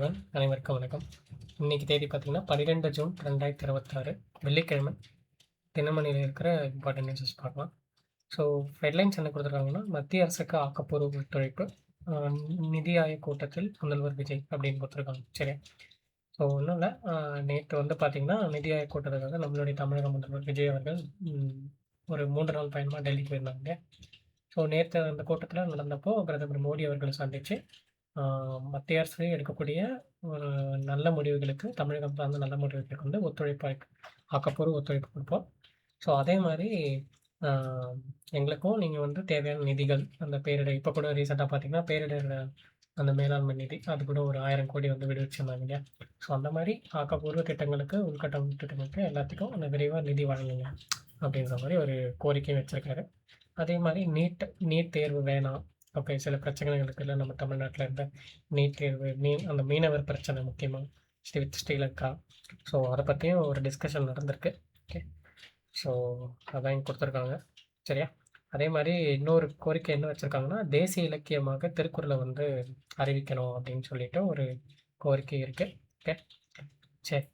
Everyone, அனைவருக்கும் வணக்கம். இன்னைக்கு தேதி பார்த்தீங்கன்னா 12 ஜூன் 2026 வெள்ளிக்கிழமை. தினமணியில் இருக்கிற இம்பார்ட்டன்ட் நியூஸஸ் பார்க்கலாம். ஸோ ஹெட்லைன்ஸ் என்ன கொடுத்துருக்காங்கன்னா, மத்திய அரசுக்கு ஆக்கப்பூர்வ ஒத்துழைப்பு, நிதி ஆயோக் கூட்டத்தில் முதல்வர் விஜய் அப்படின்னு கொடுத்துருக்காங்க. சரியா? ஸோ ஒன்றும் இல்லை, நேற்று வந்து பார்த்தீங்கன்னா நிதி ஆயோக் கூட்டத்துக்காக நம்மளுடைய தமிழக முதல்வர் விஜய் அவர்கள் ஒரு 3 நாள் பயணமாக டெல்லிக்கு போயிருந்தாங்க. ஸோ நேற்று அந்த கூட்டத்தில் நடந்தப்போ பிரதமர் மோடி அவர்களை சந்தித்து மத்திய அரசு எடுக்கக்கூடிய ஒரு நல்ல முடிவுகளுக்கு, தமிழகம் சார்ந்த நல்ல முடிவுகளுக்கு வந்து ஆக்கப்பூர்வ ஒத்துழைப்பு கொடுப்போம். ஸோ அதே மாதிரி எங்களுக்கும் நீங்கள் வந்து தேவையான நிதிகள், அந்த பேரிடர் இப்போ கூட ரீசெண்டாக பார்த்தீங்கன்னா பேரிடர் அந்த மேலாண்மை நிதி அது கூட ஒரு 1000 கோடி வந்து விடுவிச்சிருந்தாங்க இல்லையா? ஸோ அந்த மாதிரி ஆக்கப்பூர்வ திட்டங்களுக்கு, உள்கட்டமைப்பு திட்டங்களுக்கு எல்லாத்துக்கும் அந்த விரைவாக நிதி வழங்குங்க அப்படின்ற மாதிரி ஒரு கோரிக்கையும் வச்சுருக்காரு. அதே மாதிரி நீட் தேர்வு வேணாம். ஓகே, சில பிரச்சனைகள் இருக்குல்ல நம்ம தமிழ்நாட்டில் இருந்த நீட் தேர்வு, அந்த மீனவர் பிரச்சனை முக்கியமாக ஸ்ரீலங்கா. ஸோ அதை பற்றியும் ஒரு டிஸ்கஷன் நடந்திருக்கு. ஓகே, ஸோ அதான் கொடுத்துருக்காங்க. சரியா? அதே மாதிரி இன்னொரு கோரிக்கை என்ன வச்சுருக்காங்கன்னா, தேசிய இலக்கியமாக திருக்குறளை வந்து அறிவிக்கணும் அப்படின்னு சொல்லிட்டு ஒரு கோரிக்கை இருக்குது. ஓகே, சரி,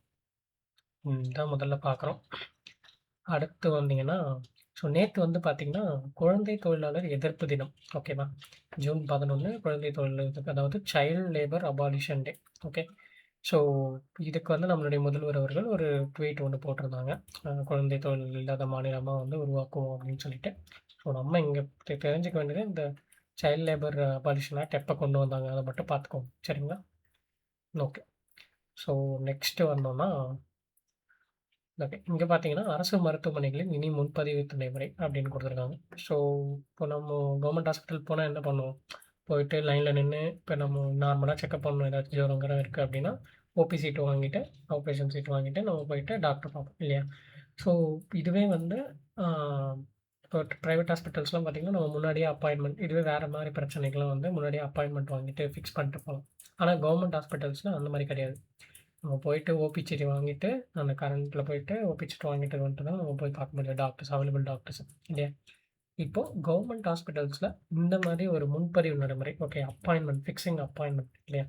தான் முதல்ல பார்க்குறோம். அடுத்து வந்தீங்கன்னா, ஸோ நேற்று வந்து பார்த்தீங்கன்னா குழந்தை தொழிலாளர் எதிர்ப்பு தினம். ஓகேவா? ஜூன் 11 குழந்தை தொழிலாளர், அதாவது சைல்டு லேபர் அபாலிஷன் டே. ஓகே, ஸோ இதுக்கு வந்து நம்மளுடைய முதல்வர் அவர்கள் ஒரு ட்வீட் ஒன்று போட்டிருந்தாங்க. குழந்தை தொழில் இல்லாத மாநிலமாக வந்து உருவாக்குவோம் அப்படின்னு சொல்லிட்டு. ஸோ நம்ம இங்கே தெரிஞ்சுக்க வேண்டியது, இந்த சைல்டு லேபர் அபாலிஷன் ஆக்ட் எப்போ கொண்டு வந்தாங்க அதை மட்டும் பார்த்துக்கோங்க. சரிங்களா? ஓகே, ஸோ நெக்ஸ்ட்டு வந்தோம்னா, ஓகே, இங்கே பார்த்தீங்கன்னா அரசு மருத்துவமனைகளில் இனி முன்பதிவு நடைமுறை அப்படின்னு கொடுத்துருக்காங்க. ஸோ இப்போ நம்ம கவர்மெண்ட் ஹாஸ்பிட்டல் போனால் என்ன பண்ணுவோம்? போயிட்டு லைனில் நின்று இப்போ நம்ம நார்மலாக செக்அப் பண்ணணும், ஏதாச்சும் ஜுரங்கிற இருக்குது அப்படின்னா ஓபி சீட்டு வாங்கிட்டு, ஆப்ரேஷன் சீட்டு வாங்கிட்டு நம்ம போயிட்டு டாக்டர் பார்ப்போம் இல்லையா? ஸோ இதுவே வந்து இப்போ ப்ரைவேட் ஹாஸ்பிட்டல்ஸ்லாம் பார்த்திங்கன்னா நம்ம முன்னாடியே அப்பாயின்மெண்ட், இதுவே வேறு மாதிரி பிரச்சனைகள்லாம் வந்து முன்னாடியே அப்பாயின்மெண்ட் வாங்கிட்டு ஃபிக்ஸ் பண்ணிட்டு போகலாம். ஆனால் கவர்மெண்ட் ஹாஸ்பிட்டல்ஸ்லாம் அந்த மாதிரி கிடையாது. நம்ம போயிட்டு ஓபி சீட்டு வாங்கிட்டு, அந்த கரண்ட்டில் போயிட்டு ஓபி சீட்டு வாங்கிட்டு வந்துட்டு தான் நம்ம போய் பார்க்க முடியும் டாக்டர்ஸ், அவைலபிள் டாக்டர்ஸ் இல்லையா? இப்போது கவர்மெண்ட் ஹாஸ்பிட்டல்ஸில் இந்த மாதிரி ஒரு முன்பதிவு நடைமுறை, ஓகே, அப்பாயின்மெண்ட், ஃபிக்ஸிங் அப்பாயின்மெண்ட் இல்லையா,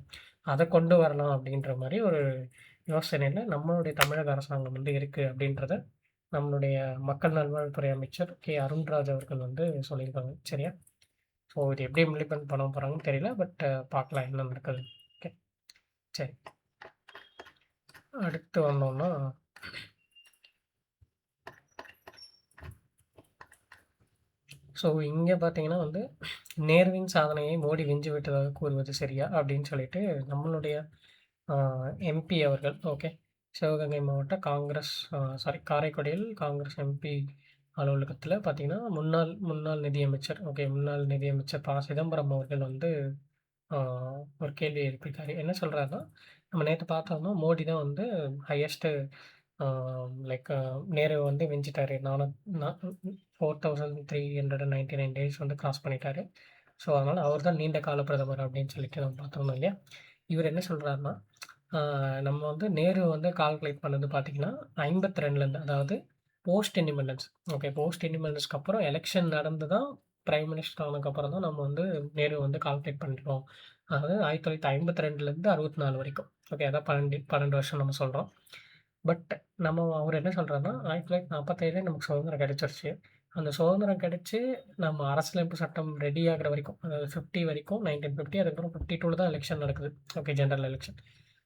அதை கொண்டு வரலாம் அப்படின்ற மாதிரி ஒரு யோசனையில் நம்மளுடைய தமிழக அரசாங்கம் வந்து இருக்குது அப்படின்றத நம்மளுடைய மக்கள் நல்வாழ்வுத்துறை அமைச்சர் கே அருண்ராஜ் அவர்கள் வந்து சொல்லியிருக்காங்க. சரியா? ஸோ இது எப்படி இம்ப்ளிமெண்ட் பண்ண போகிறாங்கன்னு தெரியல, பட் பார்க்கலாம் என்ன நடக்குது. ஓகே, சரி, அடுத்து வந்தோம்னா ஸோ இங்கே பார்த்தீங்கன்னா வந்து நேருவின் சாதனையை மோடி விஞ்சு விட்டதாக கூறுவது சரியா அப்படின்னு சொல்லிட்டு நம்மளுடைய எம்பி அவர்கள், ஓகே, சிவகங்கை மாவட்ட காங்கிரஸ், காரைக்குடியில் காங்கிரஸ் எம்பி அலுவலகத்தில் பார்த்தீங்கன்னா முன்னாள் நிதியமைச்சர், ஓகே, முன்னாள் நிதியமைச்சர் ப சிதம்பரம் அவர்கள் வந்து ஒரு கேள்வி எழுப்பியிருக்காரு. என்ன சொல்கிறாருன்னா, நம்ம நேற்று பார்த்தோம்னா மோடி தான் வந்து ஹையஸ்ட்டு லைக் நேரு வந்து விஞ்சிட்டாரு. 4399 டேஸ் வந்து கிராஸ் பண்ணிட்டாரு. ஸோ அதனால் அவர் தான் நீண்ட கால பிரதமர் அப்படின்னு சொல்லிட்டு நம்ம பார்த்தோம் இல்லையா? இவர் என்ன சொல்கிறாருன்னா, நம்ம வந்து நேரு வந்து கால்குலேட் பண்ணது பார்த்தீங்கன்னா 52லேருந்து, அதாவது போஸ்ட் இண்டிபெண்டன்ஸ். ஓகே, போஸ்ட் இண்டிபெண்டன்ஸ்க்கு அப்புறம் எலெக்ஷன் நடந்து தான் பிரைம் மினிஸ்டர் ஆனதுக்கப்புறம் தான் நம்ம வந்து நேரு வந்து கால்குலேட் பண்ணிருக்கோம். அதாவது 1952லேருந்து 64 வரைக்கும். ஓகே, அதான் 12 வருஷம் நம்ம சொல்கிறோம். பட் அவர் என்ன சொல்கிறாருன்னா, 1947 நமக்கு சுதந்திரம் கிடைச்சிருச்சு. அந்த சுதந்திரம் கிடைச்சு நம்ம அரசியலமைப்பு சட்டம் ரெடி ஆகிற வரைக்கும், அதாவது 50 வரைக்கும், 1950, அதுக்கப்புறம் 52ல் தான் எலெக்ஷன் நடக்குது. Okay, general election.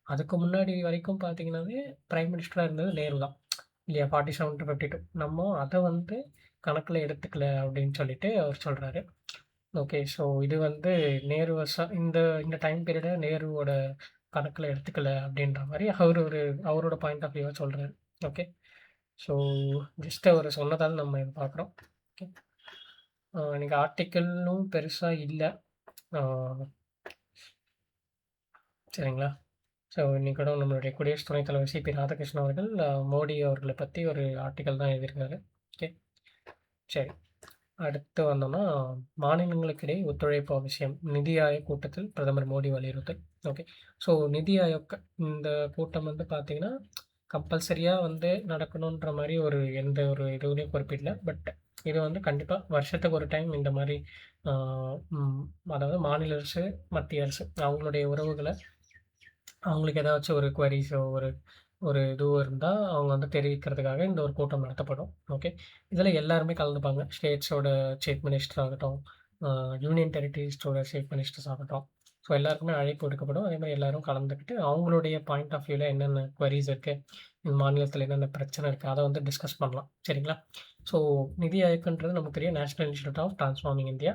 அதுக்கு முன்னாடி வரைக்கும் பார்த்தீங்கன்னாவே பிரைம் மினிஸ்டராக இருந்தது நேரு தான் இல்லையா? 47 to 52. நம்ம அதை வந்து கணக்கில் எடுத்துக்கல அப்படின்னு சொல்லிட்டு அவர் சொல்கிறாரு. ஓகே, ஸோ இது வந்து நேரு வருஷம் இந்த இந்த டைம் பீரியடை நேருவோட கணக்கில் எடுத்துக்கல அப்படின்ற மாதிரி அவரோட பாயிண்ட் ஆஃப் வியூவாக சொல்கிறாரு. ஓகே, ஸோ ஜஸ்ட் அவர் சொன்னதால் நம்ம இதை பார்க்குறோம். ஓகே, எனக்கு ஆர்டிக்கிளும் பெருசாக இல்லை. சரிங்களா? ஸோ இன்னைக்கு கூட நம்மளுடைய குடியரசு துணைத் தலைவர் சிபி ராதாகிருஷ்ணன் அவர்கள் மோடி அவர்களை பற்றி ஒரு ஆர்டிக்கல் தான் எழுதியிருக்காரு. ஓகே, சரி, அடுத்து வந்தோம்னா மாநிலங்களுக்கிடையே ஒத்துழைப்பு அவசியம், நிதி ஆயோக் கூட்டத்தில் பிரதமர் மோடி வலியுறுத்தல். ஓகே, ஸோ நிதி ஆயோக் இந்த கூட்டம் வந்து பார்த்தீங்கன்னா கம்பல்சரியாக வந்து நடக்கணுன்ற மாதிரி எந்த ஒரு இதுவுலையும் குறிப்பிடல. பட் இது வந்து கண்டிப்பாக வருஷத்துக்கு ஒரு டைம் இந்த மாதிரி அதாவது மாநில அரசு, மத்திய அரசு அவங்களுடைய உறவுகளை அவங்களுக்கு ஏதாச்சும் ஒரு குவரீஸோ, ஒரு ஒரு இதுவோ இருந்தா, அவங்க வந்து தெரிவிக்கிறதுக்காக இந்த ஒரு கூட்டம் நடத்தப்படும். ஓகே. இதில எல்லாருமே கலந்துப்பாங்க. ஸ்டேட்ஸோட சீஃப் மினிஸ்டர் ஆகட்டும், அ யூனியன் டெரிட்டரிஸோட சீஃப் மினிஸ்டர்ஸ் ஆகட்டும். ஸோ எல்லாருக்குமே அழைப்பு விடுக்கப்படும். அதேமாரி எல்லாரும் கலந்துக்கிட்டு, அவங்களுடைய பாயிண்ட் ஆஃப் வியூல என்னென்ன குவரீஸ் இருக்கு, இந்த மாநிலத்தில என்னென்ன பிரச்சனை இருக்கு, அத வந்து டிஸ்கஸ் பண்ணலாம். சரிங்களா? ஸோ நிதி ஆயோக்ன்றது நமக்கு தெரியும் national institute of transforming India.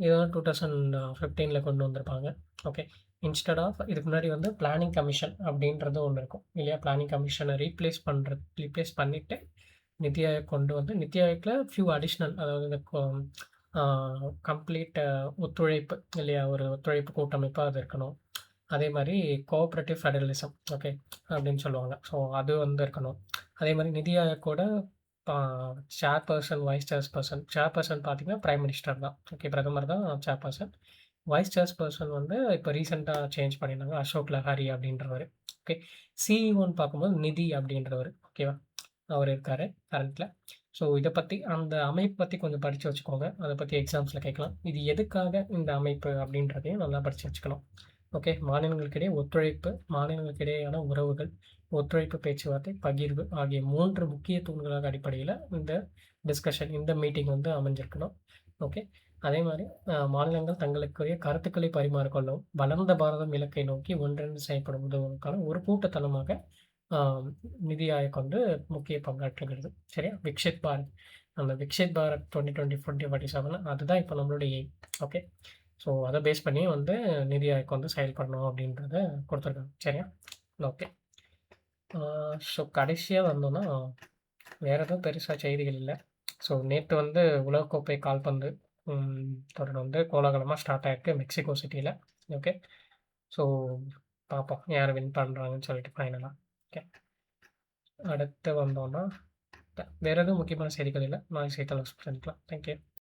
இது வந்து 2015ல கொண்டு வந்திருப்பாங்க. ஓகே. இன்ஸ்டெட் ஆஃப் இதுக்கு முன்னாடி வந்து பிளானிங் கமிஷன் அப்படின்றது ஒண்ணு இருக்கும். இல்லையா? பிளானிங் கமிஷன ரீப்ளேஸ் பண்ணிட்டு, நித்தி ஆயோக் கொண்டு வந்து நித்தி ஆயோக்ல ஃபியூ அடிஷனல் அதாவது இந்த ஆ கம்ப்ளீட் ஒத்துழைப்பு இல்லையா? ஒரு ஒத்துழைப்பு கூட்டமைப்பா அது இருக்கணும். அதே மாரி கோஆப்பரேட்டிவ் ஃபெடரலிசம் ஓகே அப்படின்னு சொல்லுவாங்க. ஸோ அது வந்து இருக்கணும். அதே மாரி நிதி ஆயோக்கோட ஆ சேர்பர்சன், வைஸ் சேர்பர்சன். சேர்பர்சன் பார்த்தீங்கன்னா, பிரைம் மினிஸ்டர் தான். ஓகே பிரதமர் தான் சேர்பர்சன். வைஸ் சேர்பர்சன் வந்து இப்போ ரீசென்ட்டா சேஞ்ச் பண்ணியிருந்தாங்க. அசோக் லஹாரி அப்படின்றவரு. ஓகே. சிஇஓன்னு பார்க்கும்போது நிதி அப்படின்றவரு. ஓகேவா? அவரு இருக்காரு கரண்ட்ல. ஸோ இத பத்தி அந்த அமைப்பு பத்தி கொஞ்சம் படிச்சு வச்சுக்கோங்க. அத பத்தி எக்ஸாம்ஸ்ல கேட்கலாம். இது எதுக்காக இந்த அமைப்பு அப்படின்றதையும் நல்லா படிச்சு வச்சுக்கணும். ஓகே. மாநிலங்களுக்கிடையே ஒத்துழைப்பு, மாநிலங்களுக்கு இடையேயான உறவுகள், ஒத்துழைப்பு பேச்சுவார்த்தை, பகிர்வு ஆகிய 3 முக்கிய தூண்களாக அடிப்படையில இந்த டிஸ்கஷன், இந்த மீட்டிங் வந்து அமைஞ்சிருக்கணும். ஓகே. அதே மாரி மாநிலங்கள் தங்களுக்குரிய கருத்துக்களை பரிமாறிக்கொள்ளவும், வளர்ந்த பாரதம் இலக்கை நோக்கி ஒன்றிணைந்து செயல்பட உதவுவதற்கான ஒரு கூட்டுத்தனமாக ஆ நிதி ஆயோக் வந்து முக்கிய பங்காற்றுகிறது. சரியா? விக்ஷித் பாரத். அந்த விக்ஷித் பாரத் 2027 அதுதான் இப்ப நம்மளுடைய எய்ம். ஓகே. ஸோ அத பேஸ் பண்ணி வந்து நிதி ஆயோக் வந்து செயல்படணும் அப்படின்றத குடுத்துருக்காங்க. சரியா? ஓகே. ஆ ஸோ கடைசியா வந்தோம்னா, வேற எதுவும் பெருசா செய்திகள் இல்ல. ஸோ நேத்து வந்து உலகக்கோப்பை கால்பந்து தொடர் வந்து கோலாகலமா ஸ்டார்ட் ஆயிருக்கு மெக்சிகோ சிட்டில. ஓகே. ஸோ பார்ப்போம். யார் வின் பண்றாங்கன்னு சொல்லிட்டு ஃபைனலா. ஓகே. அடுத்து வந்தோம்னா, வேற எதுவும் முக்கியமான செய்திகள் இல்ல. நாளைக்கு செய்தித்தாள்ல சந்திக்கலாம். Thank you.